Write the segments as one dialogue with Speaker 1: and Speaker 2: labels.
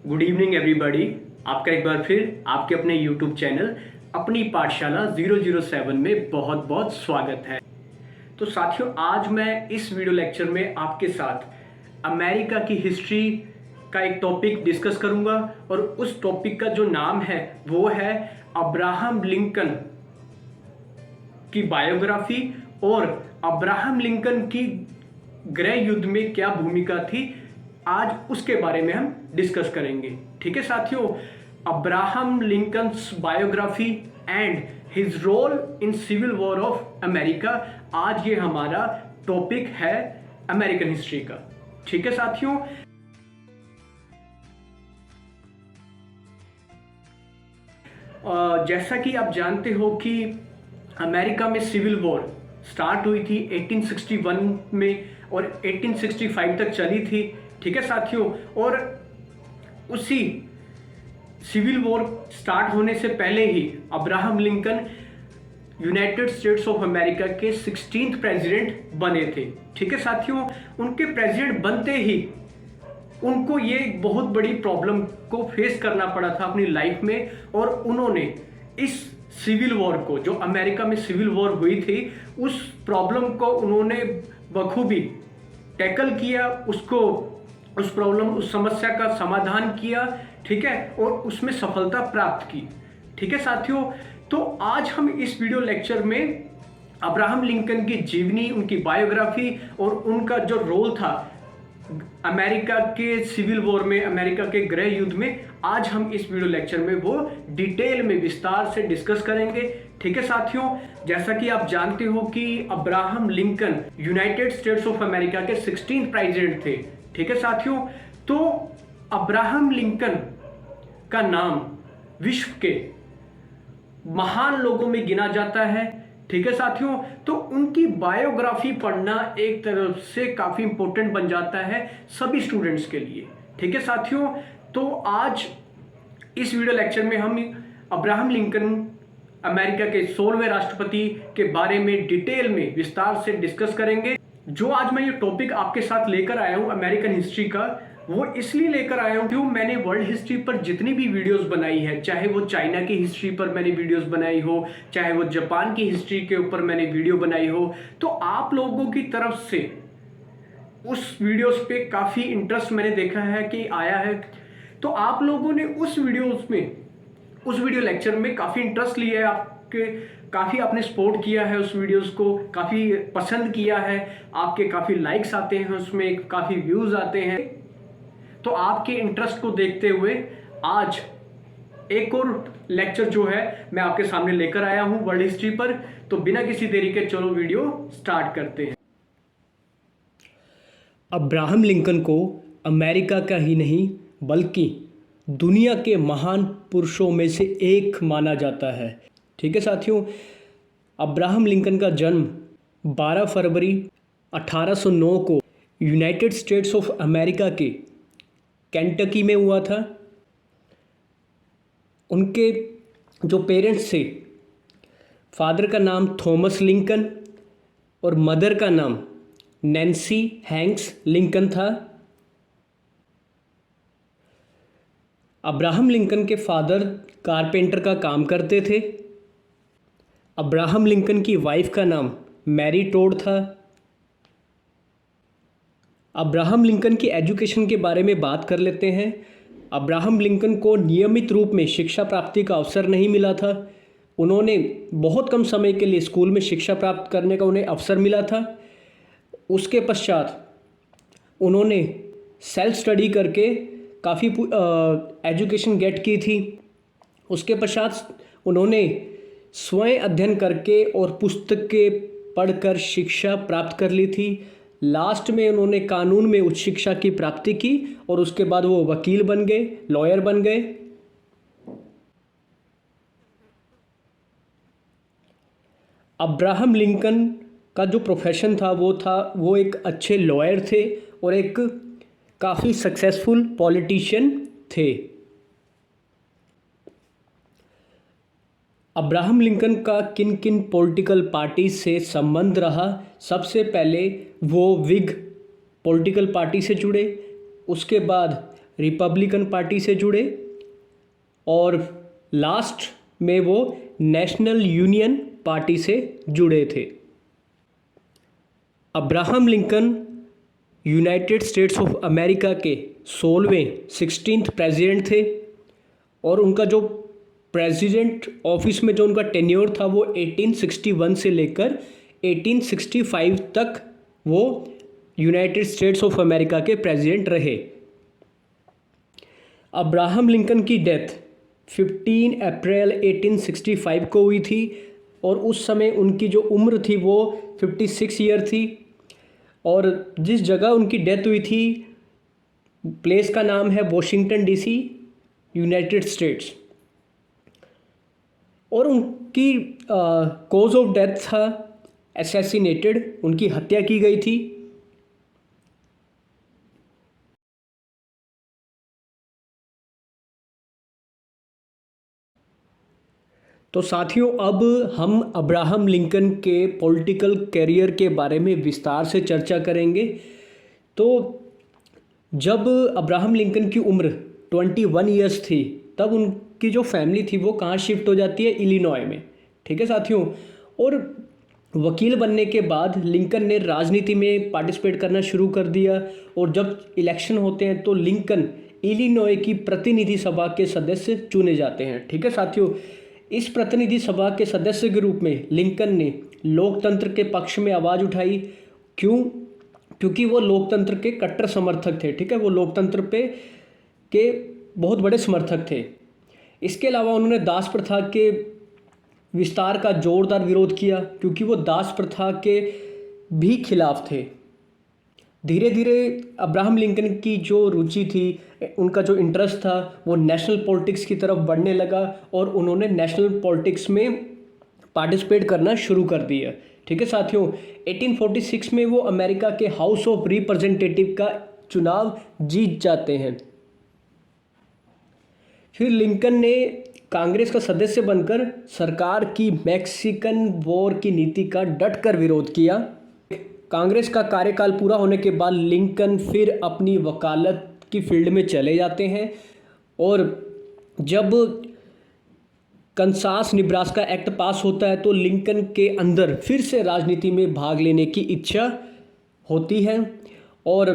Speaker 1: Good evening everybody. आपका एक बार फिर आपके अपने यूट्यूब चैनल अपनी पाठशाला 007 में बहुत बहुत स्वागत है। तो साथियों, आज मैं इस वीडियो लेक्चर में आपके साथ अमेरिका की हिस्ट्री का एक टॉपिक डिस्कस करूंगा और उस टॉपिक का जो नाम है वो है अब्राहम लिंकन की बायोग्राफी और अब्राहम लिंकन की गृह युद्ध में क्या भूमिका थी, आज उसके बारे में हम डिस्कस करेंगे। ठीक है साथियों, Abraham Lincoln's biography and his role in civil war of America, आज ये हमारा टॉपिक है अमेरिकन हिस्ट्री का। ठीक है साथियों, जैसा कि आप जानते हो कि अमेरिका में सिविल वॉर स्टार्ट हुई थी 1861 में और 1865 तक चली थी। ठीक है साथियों, और उसी सिविल वॉर स्टार्ट होने से पहले ही Abraham Lincoln United States of America के 16th प्रेसिडेंट बने थे। ठीक है साथियों, उनके प्रेसिडेंट बनते ही उनको ये बहुत बड़ी प्रॉब्लम को फेस करना पड़ा था अपनी लाइफ में, और उन्होंने इस सिविल वॉर को, जो अमेरिका में सिविल वॉर हुई थी, उस प्रॉब्लम को उन्होंने बखूबी टैकल किया, उस समस्या का समाधान किया। ठीक है, और उसमें सफलता प्राप्त की। ठीक है साथियों, तो आज हम इस वीडियो लेक्चर में अब्राहम लिंकन की जीवनी, उनकी बायोग्राफी और उनका जो रोल था अमेरिका के सिविल वॉर में, अमेरिका के गृह युद्ध में, आज हम इस वीडियो लेक्चर में वो डिटेल में विस्तार से डिस्कस करेंगे। ठीक है साथियों, जैसा कि आप जानते हो कि Abraham Lincoln United States of America के 16th प्रेसिडेंट थे। ठीक है साथियों, तो अब्राहम लिंकन का नाम विश्व के महान लोगों में गिना जाता है। ठीक है साथियों, तो उनकी बायोग्राफी पढ़ना एक तरफ से काफी इंपॉर्टेंट बन जाता है सभी स्टूडेंट्स के लिए। ठीक है साथियों, तो आज इस वीडियो लेक्चर में हम अब्राहम लिंकन, अमेरिका के 16वें राष्ट्रपति के बारे में डिटेल में विस्तार से डिस्कस करेंगे। जो आज मैं ये टॉपिक आपके साथ लेकर आया हूं अमेरिकन हिस्ट्री का, वो इसलिए लेकर आया हूं क्योंकि मैंने वर्ल्ड हिस्ट्री पर जितनी भी वीडियोस बनाई है, चाहे वो चाइना की हिस्ट्री पर मैंने वीडियोस बनाई हो, चाहे वो जापान की हिस्ट्री के ऊपर मैंने वीडियो बनाई हो, तो आप लोगों की तरफ से उस वीडियोस पे काफ़ी इंटरेस्ट मैंने देखा है कि आया है। तो आप लोगों ने उस वीडियो लेक्चर में काफ़ी इंटरेस्ट लिया है, आपके काफ़ी आपने सपोर्ट किया है, उस वीडियोस को काफ़ी पसंद किया है, आपके काफ़ी लाइक्स आते हैं, उसमें काफ़ी व्यूज़ आते हैं। तो आपके इंटरेस्ट को देखते हुए आज एक और लेक्चर जो है मैं आपके सामने लेकर आया हूं वर्ल्ड हिस्ट्री पर। तो बिना किसी देरी के चलो वीडियो स्टार्ट करते हैं।
Speaker 2: अब्राहम लिंकन को अमेरिका का ही नहीं बल्कि दुनिया के महान पुरुषों में से एक माना जाता है। ठीक है साथियों, अब्राहम लिंकन का जन्म 12 फरवरी 1809 को यूनाइटेड स्टेट्स ऑफ अमेरिका के केंटकी में हुआ था। उनके जो पेरेंट्स थे, फादर का नाम थॉमस लिंकन और मदर का नाम नैन्सी हैंक्स लिंकन था। अब्राहम लिंकन के फादर कारपेंटर का काम करते थे। अब्राहम लिंकन की वाइफ का नाम मैरी टोड था। अब्राहम लिंकन की एजुकेशन के बारे में बात कर लेते हैं। अब्राहम लिंकन को नियमित रूप में शिक्षा प्राप्ति का अवसर नहीं मिला था। उन्होंने बहुत कम समय के लिए स्कूल में शिक्षा प्राप्त करने का उन्हें अवसर मिला था। उसके पश्चात उन्होंने सेल्फ स्टडी करके काफ़ी एजुकेशन गेट की थी। उसके पश्चात उन्होंने स्वयं अध्ययन करके और पुस्तकें पढ़कर शिक्षा प्राप्त कर ली थी। लास्ट में उन्होंने कानून में उच्च शिक्षा की प्राप्ति की और उसके बाद वो वकील बन गए, लॉयर बन गए। अब्राहम लिंकन का जो प्रोफेशन था वो एक अच्छे लॉयर थे और एक काफ़ी सक्सेसफुल पॉलिटिशियन थे। अब्राहम लिंकन का किन किन पॉलिटिकल पार्टी से संबंध रहा? सबसे पहले वो विग पॉलिटिकल पार्टी से जुड़े, उसके बाद रिपब्लिकन पार्टी से जुड़े और लास्ट में वो नेशनल यूनियन पार्टी से जुड़े थे। Abraham Lincoln United States of America के 16वें प्रेसिडेंट थे और उनका जो प्रेसिडेंट ऑफिस में जो उनका टेन्योर था वो 1861 से लेकर 1865 तक वो यूनाइटेड स्टेट्स ऑफ अमेरिका के प्रेसिडेंट रहे। अब्राहम लिंकन की डेथ 15 अप्रैल 1865 को हुई थी और उस समय उनकी जो उम्र थी वो 56 ईयर थी और जिस जगह उनकी डेथ हुई थी प्लेस का नाम है वॉशिंगटन डीसी, यूनाइटेड स्टेट्स। और उनकी कॉज ऑफ डेथ था असैसिनेटेड, उनकी हत्या की गई थी। तो साथियों, अब हम अब्राहम लिंकन के पॉलिटिकल कैरियर के बारे में विस्तार से चर्चा करेंगे। तो जब अब्राहम लिंकन की उम्र 21 ईयर्स थी तब उनकी जो फैमिली थी वो कहाँ शिफ्ट हो जाती है, इलिनॉय में। ठीक है साथियों, और वकील बनने के बाद लिंकन ने राजनीति में पार्टिसिपेट करना शुरू कर दिया और जब इलेक्शन होते हैं तो लिंकन इलिनॉय की प्रतिनिधि सभा के सदस्य चुने जाते हैं। ठीक है साथियों, इस प्रतिनिधि सभा के सदस्य के रूप में लिंकन ने लोकतंत्र के पक्ष में आवाज़ उठाई। क्योंकि वो लोकतंत्र के कट्टर समर्थक थे। ठीक है, वो लोकतंत्र के बहुत बड़े समर्थक थे। इसके अलावा उन्होंने दास प्रथा के विस्तार का जोरदार विरोध किया क्योंकि वो दास प्रथा के भी खिलाफ थे। धीरे धीरे अब्राहम लिंकन की जो रुचि थी, उनका जो इंटरेस्ट था वो नेशनल पॉलिटिक्स की तरफ बढ़ने लगा और उन्होंने नेशनल पॉलिटिक्स में पार्टिसिपेट करना शुरू कर दिया। ठीक है साथियों, 1846 में वो अमेरिका के हाउस ऑफ रिप्रेजेंटेटिव का चुनाव जीत जाते हैं। फिर लिंकन ने कांग्रेस का सदस्य बनकर सरकार की मैक्सिकन वॉर की नीति का डटकर विरोध किया। कांग्रेस का कार्यकाल पूरा होने के बाद लिंकन फिर अपनी वकालत की फील्ड में चले जाते हैं और जब कंसास निब्रास्का एक्ट पास होता है तो लिंकन के अंदर फिर से राजनीति में भाग लेने की इच्छा होती है और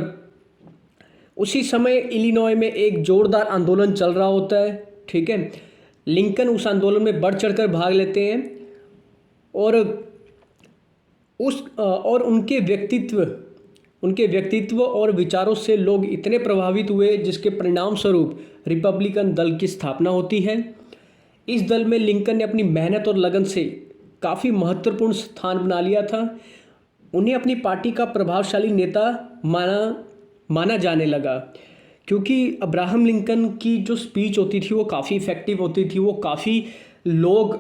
Speaker 2: उसी समय इलिनॉय में एक जोरदार आंदोलन चल रहा होता है। ठीक है, लिंकन उस आंदोलन में बढ़ चढ़कर भाग लेते हैं और उनके व्यक्तित्व और विचारों से लोग इतने प्रभावित हुए जिसके परिणाम स्वरूप रिपब्लिकन दल की स्थापना होती है। इस दल में लिंकन ने अपनी मेहनत और लगन से काफ़ी महत्वपूर्ण स्थान बना लिया था। उन्हें अपनी पार्टी का प्रभावशाली नेता माना जाने लगा क्योंकि अब्राहम लिंकन की जो स्पीच होती थी वो काफ़ी इफ़ेक्टिव होती थी। वो काफ़ी लोग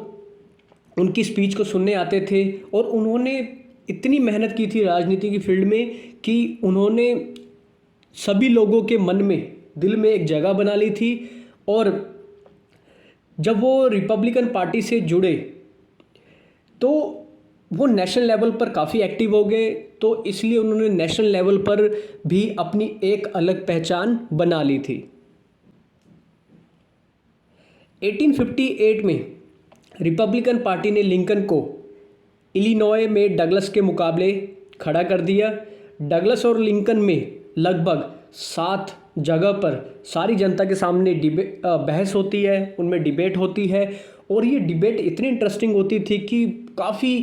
Speaker 2: उनकी स्पीच को सुनने आते थे और उन्होंने इतनी मेहनत की थी राजनीति की फील्ड में कि उन्होंने सभी लोगों के मन में, दिल में एक जगह बना ली थी। और जब वो रिपब्लिकन पार्टी से जुड़े तो वो नेशनल लेवल पर काफ़ी एक्टिव हो गए, तो इसलिए उन्होंने नेशनल लेवल पर भी अपनी एक अलग पहचान बना ली थी। 1858 में रिपब्लिकन पार्टी ने लिंकन को इलिनॉय में डगलस के मुकाबले खड़ा कर दिया। डगलस और लिंकन में लगभग 7 जगह पर सारी जनता के सामने बहस होती है, उनमें डिबेट होती है और ये डिबेट इतनी इंटरेस्टिंग होती थी कि काफ़ी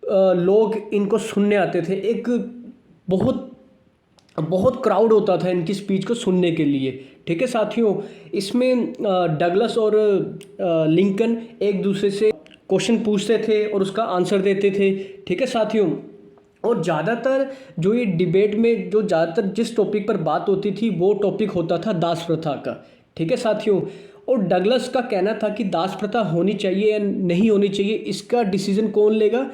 Speaker 2: लोग इनको सुनने आते थे। एक बहुत क्राउड होता था इनकी स्पीच को सुनने के लिए। ठीक है साथियों, इसमें डगलस और लिंकन एक दूसरे से क्वेश्चन पूछते थे और उसका आंसर देते थे। ठीक है साथियों, और ज़्यादातर जो ये डिबेट में जो ज़्यादातर जिस टॉपिक पर बात होती थी वो टॉपिक होता था दास प्रथा का। ठीक है साथियों, और डगलस का कहना था कि दास प्रथा होनी चाहिए या नहीं होनी चाहिए, इसका डिसीजन कौन लेगा,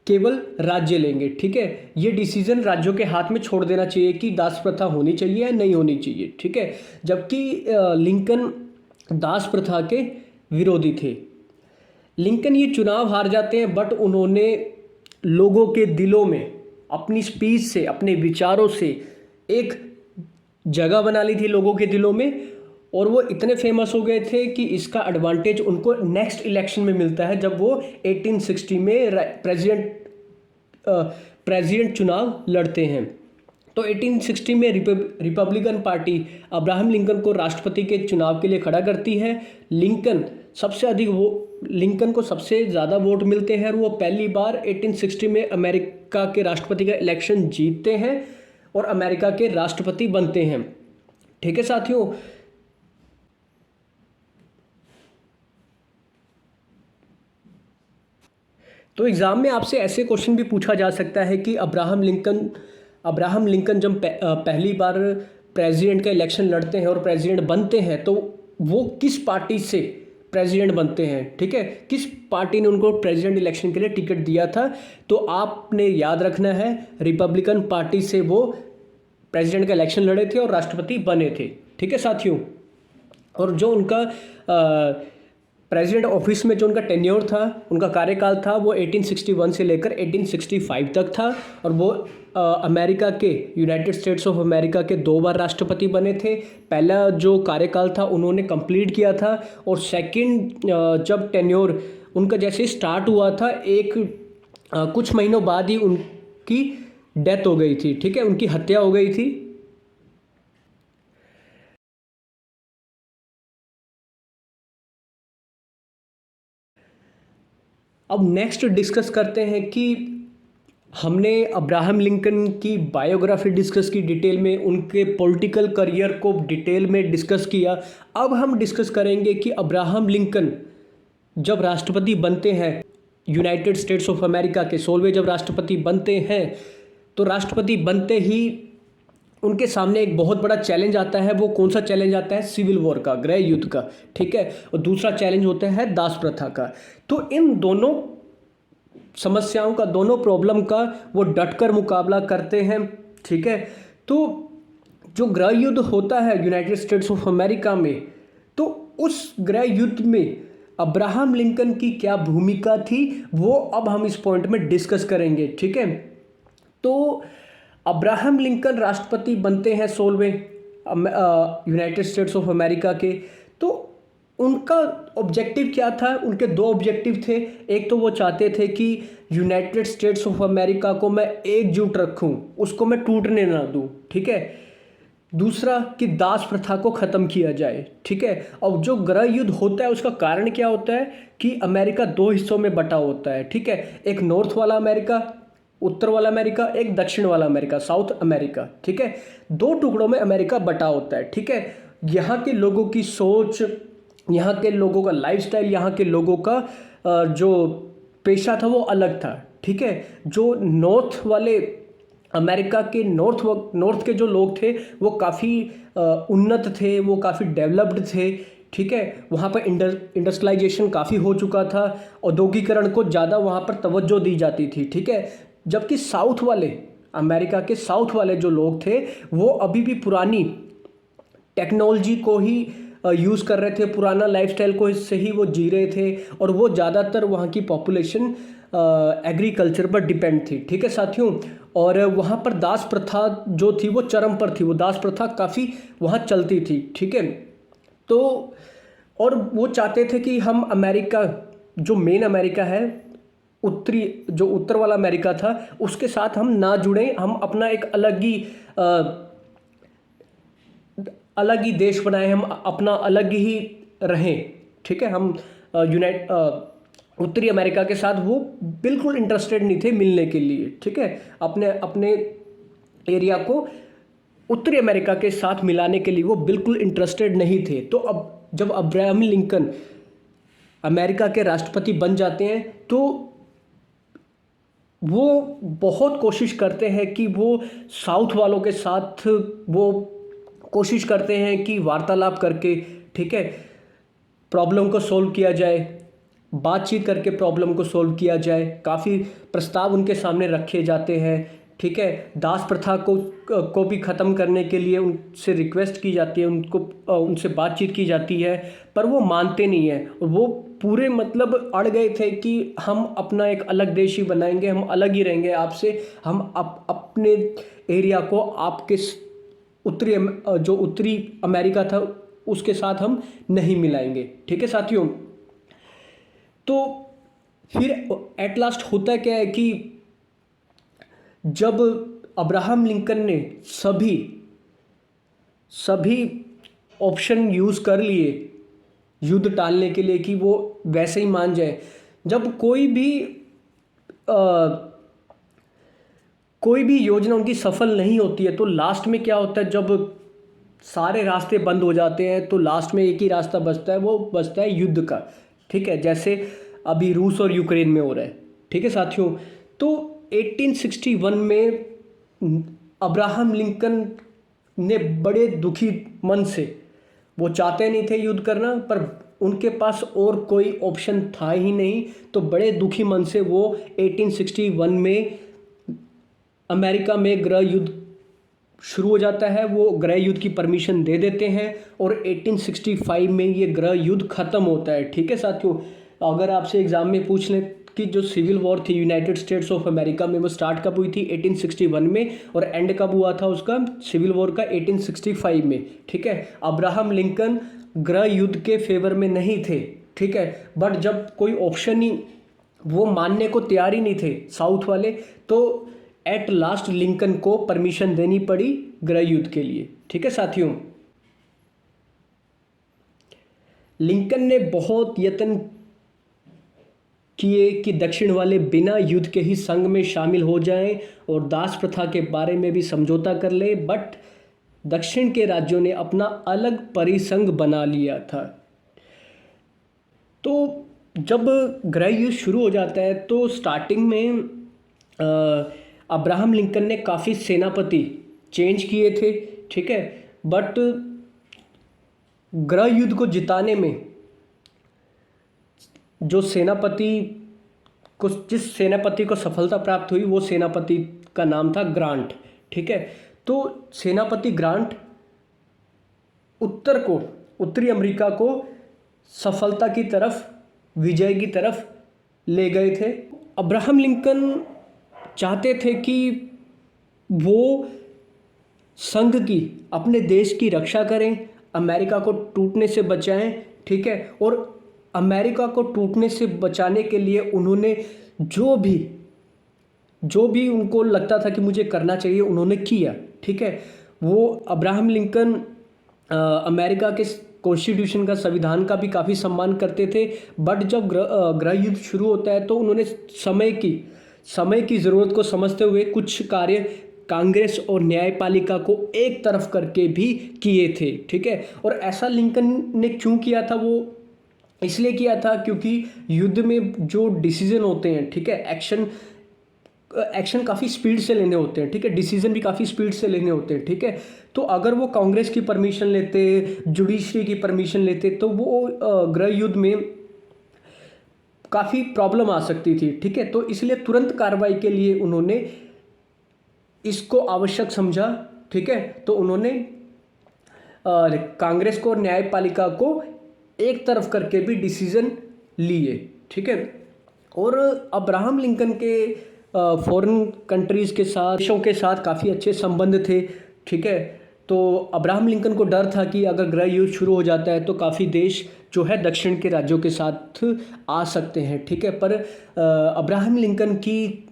Speaker 2: केवल राज्य लेंगे। ठीक है, ये डिसीजन राज्यों के हाथ में छोड़ देना चाहिए कि दास प्रथा होनी चाहिए या नहीं होनी चाहिए। ठीक है, जबकि लिंकन दास प्रथा के विरोधी थे। लिंकन ये चुनाव हार जाते हैं, बट उन्होंने लोगों के दिलों में अपनी स्पीच से, अपने विचारों से एक जगह बना ली थी लोगों के दिलों में, और वो इतने फेमस हो गए थे कि इसका एडवांटेज उनको नेक्स्ट इलेक्शन में मिलता है जब वो 1860 में प्रेसिडेंट चुनाव लड़ते हैं। तो 1860 में रिपब्लिकन पार्टी अब्राहम लिंकन को राष्ट्रपति के चुनाव के लिए खड़ा करती है। लिंकन को सबसे ज़्यादा वोट मिलते हैं और वो पहली बार 1860 में अमेरिका के राष्ट्रपति का इलेक्शन जीतते हैं और अमेरिका के राष्ट्रपति बनते हैं। ठीक है साथियों, तो एग्ज़ाम में आपसे ऐसे क्वेश्चन भी पूछा जा सकता है कि अब्राहम लिंकन जब पहली बार प्रेसिडेंट का इलेक्शन लड़ते हैं और प्रेसिडेंट बनते हैं तो वो किस पार्टी से प्रेसिडेंट बनते हैं। ठीक है, किस पार्टी ने उनको प्रेसिडेंट इलेक्शन के लिए टिकट दिया था, तो आपने याद रखना है रिपब्लिकन पार्टी से वो प्रेसिडेंट का इलेक्शन लड़े थे और राष्ट्रपति बने थे। ठीक है साथियों, और जो उनका प्रेसिडेंट ऑफिस में जो उनका टेन्योर था, उनका कार्यकाल था, वो 1861 से लेकर 1865 तक था और वो अमेरिका के यूनाइटेड स्टेट्स ऑफ अमेरिका के 2 बार राष्ट्रपति बने थे। पहला जो कार्यकाल था उन्होंने कंप्लीट किया था और सेकंड जब टेन्योर उनका जैसे स्टार्ट हुआ था कुछ महीनों बाद ही उनकी डेथ हो गई थी। ठीक है, उनकी हत्या हो गई थी। अब नेक्स्ट डिस्कस करते हैं कि हमने अब्राहम लिंकन की बायोग्राफी डिस्कस की डिटेल में, उनके पॉलिटिकल करियर को डिटेल में डिस्कस किया। अब हम डिस्कस करेंगे कि अब्राहम लिंकन जब राष्ट्रपति बनते हैं यूनाइटेड स्टेट्स ऑफ अमेरिका के 16वें जब राष्ट्रपति बनते हैं, तो राष्ट्रपति बनते ही उनके सामने एक बहुत बड़ा चैलेंज आता है। वो कौन सा चैलेंज आता है? सिविल वॉर का, गृह युद्ध का। ठीक है, और दूसरा चैलेंज होता है दास प्रथा का। तो इन दोनों समस्याओं का, दोनों प्रॉब्लम का वो डटकर मुकाबला करते हैं। ठीक है, तो जो गृह युद्ध होता है यूनाइटेड स्टेट्स ऑफ अमेरिका में, तो उस गृह युद्ध में अब्राहम लिंकन की क्या भूमिका थी, वो अब हम इस पॉइंट में डिस्कस करेंगे। ठीक है, तो अब्राहम लिंकन राष्ट्रपति बनते हैं 16वें यूनाइटेड स्टेट्स ऑफ अमेरिका के। तो उनका ऑब्जेक्टिव क्या था? उनके 2 ऑब्जेक्टिव थे। एक तो वो चाहते थे कि यूनाइटेड स्टेट्स ऑफ अमेरिका को मैं एकजुट रखूं, उसको मैं टूटने ना दूं। ठीक है, दूसरा कि दास प्रथा को ख़त्म किया जाए। ठीक है, अब जो गृह युद्ध होता है उसका कारण क्या होता है कि अमेरिका 2 हिस्सों में बटा होता है। ठीक है, एक नॉर्थ वाला अमेरिका, उत्तर वाला अमेरिका, एक दक्षिण वाला अमेरिका, साउथ अमेरिका। ठीक है, 2 टुकड़ों में अमेरिका बटा होता है। ठीक है, यहाँ के लोगों की सोच, यहाँ के लोगों का लाइफस्टाइल, यहाँ के लोगों का जो पेशा था वो अलग था। ठीक है, जो नॉर्थ वाले अमेरिका के नॉर्थ के जो लोग थे वो काफ़ी उन्नत थे, वो काफ़ी डेवलप्ड थे। ठीक है, वहाँ पर इंडस्ट्रियलाइजेशन काफ़ी हो चुका था, औद्योगिकरण को ज़्यादा वहाँ पर तवज्जो दी जाती थी। ठीक है, जबकि साउथ वाले अमेरिका के साउथ वाले जो लोग थे वो अभी भी पुरानी टेक्नोलॉजी को ही यूज़ कर रहे थे, पुराना लाइफस्टाइल को इससे ही वो जी रहे थे और वो ज़्यादातर वहाँ की पॉपुलेशन एग्रीकल्चर पर डिपेंड थी। ठीक है साथियों, और वहाँ पर दास प्रथा जो थी वो चरम पर थी, वो दास प्रथा काफ़ी वहाँ चलती थी। ठीक है, तो और वो चाहते थे कि हम अमेरिका, जो मेन अमेरिका है, उत्तर वाला अमेरिका था, उसके साथ हम ना जुड़ें, हम अपना एक अलग ही देश बनाएं, हम अपना अलग ही रहें। ठीक है, हम उत्तरी अमेरिका के साथ वो बिल्कुल इंटरेस्टेड नहीं थे मिलने के लिए। ठीक है, अपने एरिया को उत्तरी अमेरिका के साथ मिलाने के लिए वो बिल्कुल इंटरेस्टेड नहीं थे। तो अब जब अब्राहम लिंकन अमेरिका के राष्ट्रपति बन जाते हैं तो वो बहुत कोशिश करते हैं कि वो साउथ वालों के साथ वो कोशिश करते हैं कि वार्तालाप करके, ठीक है, प्रॉब्लम को सॉल्व किया जाए, बातचीत करके प्रॉब्लम को सॉल्व किया जाए। काफ़ी प्रस्ताव उनके सामने रखे जाते हैं। ठीक है, दास प्रथा को भी ख़त्म करने के लिए उनसे रिक्वेस्ट की जाती है, उनसे बातचीत की जाती है, पर वो मानते नहीं हैं। और वो पूरे मतलब अड़ गए थे कि हम अपना एक अलग देश ही बनाएंगे, हम अलग ही रहेंगे आपसे, हम अपने एरिया को आपके जो उत्तरी अमेरिका था उसके साथ हम नहीं मिलाएंगे। ठीक है साथियों, तो फिर एट लास्ट होता क्या है कि जब अब्राहम लिंकन ने सभी ऑप्शन यूज़ कर लिए युद्ध टालने के लिए कि वो वैसे ही मान जाए, जब कोई भी योजना उनकी सफल नहीं होती है तो लास्ट में क्या होता है, जब सारे रास्ते बंद हो जाते हैं तो लास्ट में एक ही रास्ता बचता है, वो बचता है युद्ध का। ठीक है, जैसे अभी रूस और यूक्रेन में हो रहा है। ठीक है साथियों, तो 1861 में अब्राहम लिंकन ने बड़े दुखी मन से, वो चाहते नहीं थे युद्ध करना पर उनके पास और कोई ऑप्शन था ही नहीं, तो बड़े दुखी मन से वो 1861 में अमेरिका में गृह युद्ध शुरू हो जाता है। वो गृह युद्ध की परमिशन दे देते हैं और 1865 में ये गृह युद्ध ख़त्म होता है। ठीक है साथियों, अगर आपसे एग्ज़ाम में पूछ लें कि जो सिविल वॉर थी यूनाइटेड स्टेट्स ऑफ अमेरिका में, वो स्टार्ट कब हुई थी 1861 में और एंड कब हुआ था उसका सिविल वॉर का 1865 में। ठीक है, अब्राहम लिंकन गृह युद्ध के फेवर में नहीं थे। ठीक है, बट जब कोई ऑप्शन ही वो मानने को तैयार ही नहीं थे साउथ वाले, तो एट लास्ट लिंकन को परमिशन देनी पड़ी गृह युद्ध के लिए। ठीक है साथियों, लिंकन ने बहुत यत्न किए कि दक्षिण वाले बिना युद्ध के ही संघ में शामिल हो जाएं और दास प्रथा के बारे में भी समझौता कर ले, बट दक्षिण के राज्यों ने अपना अलग परिसंघ बना लिया था। तो जब गृह युद्ध शुरू हो जाता है तो स्टार्टिंग में अब्राहम लिंकन ने काफ़ी सेनापति चेंज किए थे। ठीक है, बट गृह युद्ध को जिताने में जिस सेनापति को सफलता प्राप्त हुई वो सेनापति का नाम था ग्रांट। ठीक है, तो सेनापति ग्रांट उत्तरी अमेरिका को सफलता की तरफ, विजय की तरफ ले गए थे। अब्राहम लिंकन चाहते थे कि वो संघ की, अपने देश की रक्षा करें, अमेरिका को टूटने से बचाएं। ठीक है, और अमेरिका को टूटने से बचाने के लिए उन्होंने जो भी उनको लगता था कि मुझे करना चाहिए उन्होंने किया। ठीक है, वो अब्राहम लिंकन अमेरिका के कॉन्स्टिट्यूशन का, संविधान का भी काफ़ी सम्मान करते थे, बट जब गृह युद्ध शुरू होता है तो उन्होंने समय की ज़रूरत को समझते हुए कुछ कार्य कांग्रेस और न्यायपालिका को एक तरफ करके भी किए थे। ठीक है, और ऐसा लिंकन ने क्यों किया था, वो इसलिए किया था क्योंकि युद्ध में जो डिसीजन होते हैं, ठीक है, एक्शन काफ़ी स्पीड से लेने होते हैं। ठीक है, डिसीजन भी काफ़ी स्पीड से लेने होते हैं। ठीक है, तो अगर वो कांग्रेस की परमिशन लेते, जुडिशरी की परमिशन लेते, तो वो गृह युद्ध में काफ़ी प्रॉब्लम आ सकती थी। ठीक है, तो इसलिए तुरंत कार्रवाई के लिए उन्होंने इसको आवश्यक समझा। ठीक है, तो उन्होंने कांग्रेस को और न्यायपालिका को एक तरफ करके भी डिसीजन लिए। ठीक है, और अब्राहम लिंकन के फॉरेन कंट्रीज़ के साथ, देशों के साथ काफ़ी अच्छे संबंध थे। ठीक है, तो अब्राहम लिंकन को डर था कि अगर गृह युद्ध शुरू हो जाता है तो काफ़ी देश जो है दक्षिण के राज्यों के साथ आ सकते हैं। ठीक है, पर अब्राहम लिंकन की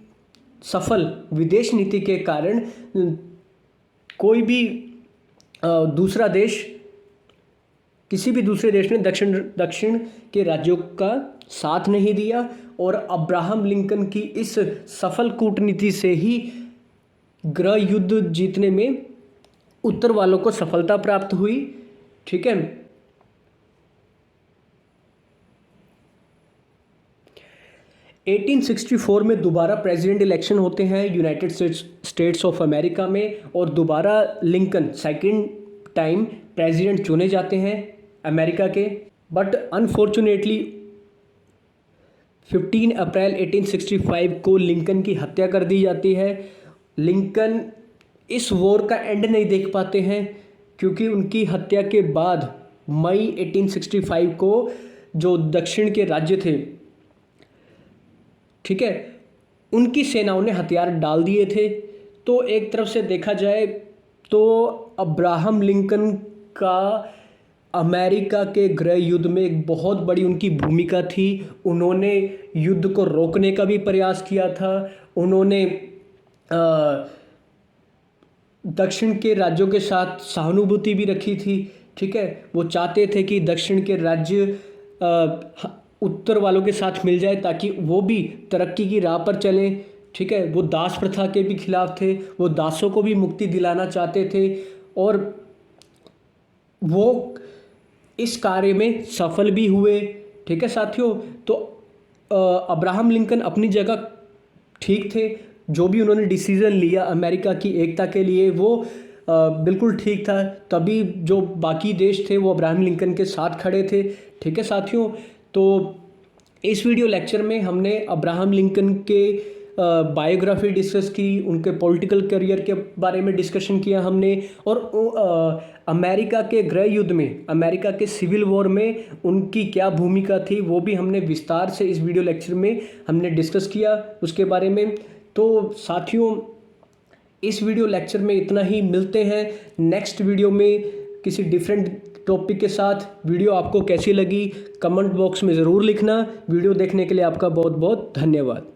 Speaker 2: सफल विदेश नीति के कारण कोई भी दूसरा देश, किसी भी दूसरे देश ने दक्षिण के राज्यों का साथ नहीं दिया, और अब्राहम लिंकन की इस सफल कूटनीति से ही गृह युद्ध जीतने में उत्तर वालों को सफलता प्राप्त हुई। ठीक है, 1864 में दोबारा प्रेसिडेंट इलेक्शन होते हैं यूनाइटेड स्टेट्स ऑफ अमेरिका में, और दोबारा लिंकन सेकंड टाइम प्रेसिडेंट चुने जाते हैं अमेरिका के। बट अनफॉर्चुनेटली 15 अप्रैल 1865 को लिंकन की हत्या कर दी जाती है। लिंकन इस वॉर का एंड नहीं देख पाते हैं क्योंकि उनकी हत्या के बाद मई 1865 को जो दक्षिण के राज्य थे, ठीक है, उनकी सेनाओं ने हथियार डाल दिए थे। तो एक तरफ से देखा जाए तो अब्राहम लिंकन का अमेरिका के गृह युद्ध में एक बहुत बड़ी उनकी भूमिका थी। उन्होंने युद्ध को रोकने का भी प्रयास किया था। उन्होंने दक्षिण के राज्यों के साथ सहानुभूति भी रखी थी। ठीक है, वो चाहते थे कि दक्षिण के राज्य उत्तर वालों के साथ मिल जाए ताकि वो भी तरक्की की राह पर चलें। ठीक है, वो दास प्रथा के भी खिलाफ थे, वो दासों को भी मुक्ति दिलाना चाहते थे और वो इस कार्य में सफल भी हुए। ठीक है साथियों, तो अब्राहम लिंकन अपनी जगह ठीक थे। जो भी उन्होंने डिसीज़न लिया अमेरिका की एकता के लिए वो बिल्कुल ठीक था। तभी जो बाकी देश थे वो अब्राहम लिंकन के साथ खड़े थे। ठीक है साथियों, तो इस वीडियो लेक्चर में हमने अब्राहम लिंकन के बायोग्राफी डिस्कस की, उनके पॉलिटिकल करियर के बारे में डिस्कशन किया हमने और अमेरिका के गृह युद्ध में, अमेरिका के सिविल वॉर में उनकी क्या भूमिका थी वो भी हमने विस्तार से इस वीडियो लेक्चर में हमने डिस्कस किया उसके बारे में। तो साथियों, इस वीडियो लेक्चर में इतना ही। मिलते हैं नेक्स्ट वीडियो में किसी डिफरेंट टॉपिक के साथ। वीडियो आपको कैसी लगी कमेंट बॉक्स में ज़रूर लिखना। वीडियो देखने के लिए आपका बहुत बहुत धन्यवाद।